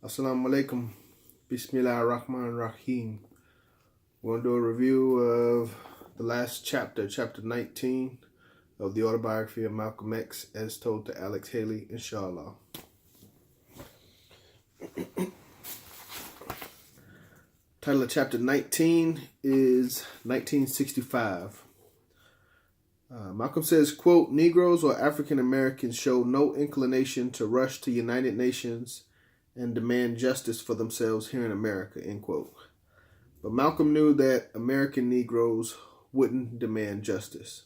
Assalamu alaikum. Bismillah ar-Rahman ar-Rahim. We're going to do a review of the last chapter, chapter 19 of the Autobiography of Malcolm X as told to Alex Haley, inshallah. Title of chapter 19 is 1965. Malcolm says, quote, Negroes or African Americans show no inclination to rush to United Nations and demand justice for themselves here in America, end quote. But Malcolm knew that American Negroes wouldn't demand justice.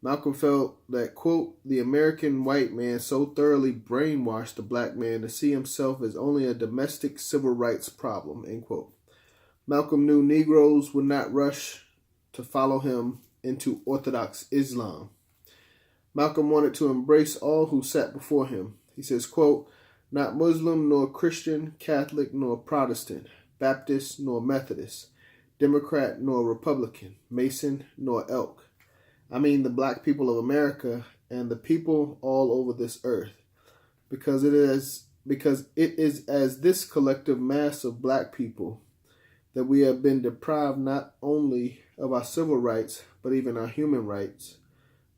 Malcolm felt that, quote, the American white man so thoroughly brainwashed the black man to see himself as only a domestic civil rights problem, end quote. Malcolm knew Negroes would not rush to follow him into Orthodox Islam. Malcolm wanted to embrace all who sat before him. He says, quote, not Muslim nor Christian, Catholic nor Protestant, Baptist nor Methodist, Democrat nor Republican, Mason nor Elk. I mean the black people of America and the people all over this earth, because it is as this collective mass of black people that we have been deprived not only of our civil rights, but even our human rights,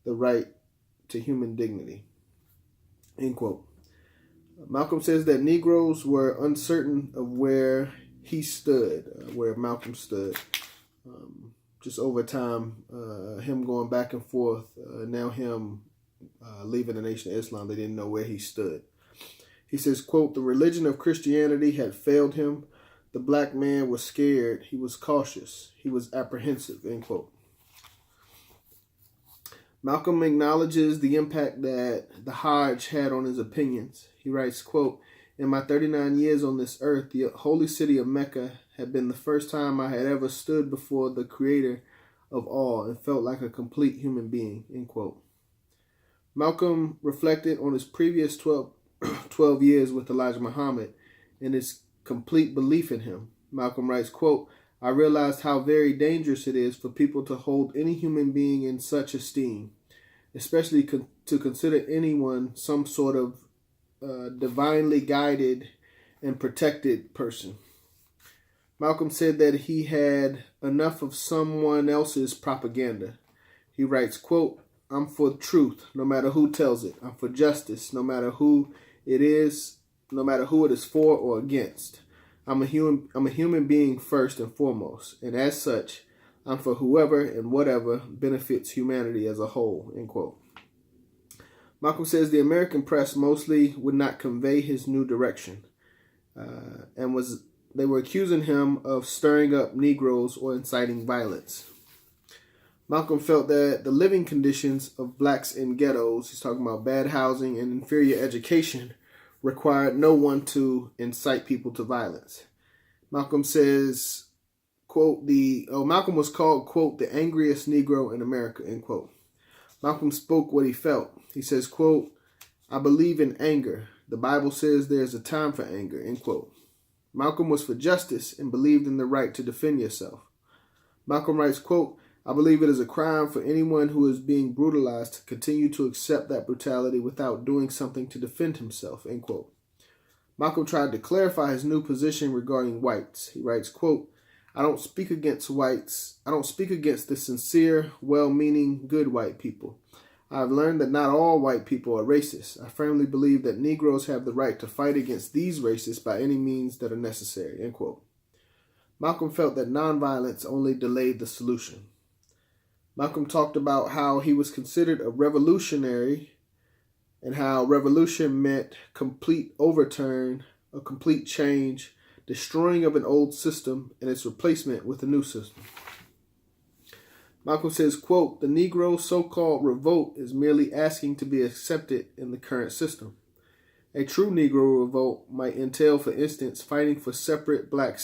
the right to human dignity, end quote. Malcolm says that Negroes were uncertain of where he stood, where Malcolm stood. Just over time, him going back and forth, now him leaving the Nation of Islam, they didn't know where he stood. He says, quote, the religion of Christianity had failed him. The black man was scared. He was cautious. He was apprehensive, end quote. Malcolm acknowledges the impact that the Hajj had on his opinions. He writes, quote, in my 39 years on this earth, the holy city of Mecca had been the first time I had ever stood before the creator of all and felt like a complete human being, end quote. Malcolm reflected on his previous 12 years with Elijah Muhammad and his complete belief in him. Malcolm writes, quote, I realized how very dangerous it is for people to hold any human being in such esteem, especially to consider anyone some sort of divinely guided and protected person. Malcolm said that he had enough of someone else's propaganda. He writes, quote, I'm for truth, no matter who tells it. I'm for justice, no matter who it is, no matter who it is for or against. I'm a human being first and foremost, and as such, I'm for whoever and whatever benefits humanity as a whole, end quote. Malcolm says the American press mostly would not convey his new direction, they were accusing him of stirring up Negroes or inciting violence. Malcolm felt that the living conditions of blacks in ghettos, he's talking about bad housing and inferior education, required no one to incite people to violence. Malcolm says, quote, Malcolm was called, quote, the angriest Negro in America, end quote. Malcolm spoke what he felt. He says, quote, I believe in anger. The Bible says there's a time for anger, end quote. Malcolm was for justice and believed in the right to defend yourself. Malcolm writes, quote, I believe it is a crime for anyone who is being brutalized to continue to accept that brutality without doing something to defend himself, end quote. Malcolm tried to clarify his new position regarding whites. He writes, quote, I don't speak against whites. I don't speak against the sincere, well-meaning, good white people. I've learned that not all white people are racist. I firmly believe that Negroes have the right to fight against these racists by any means that are necessary, end quote. Malcolm felt that nonviolence only delayed the solution. Malcolm talked about how he was considered a revolutionary and how revolution meant complete overturn, a complete change, destroying of an old system and its replacement with a new system. Malcolm says, quote, the Negro so-called revolt is merely asking to be accepted in the current system. A true Negro revolt might entail, for instance, fighting for separate black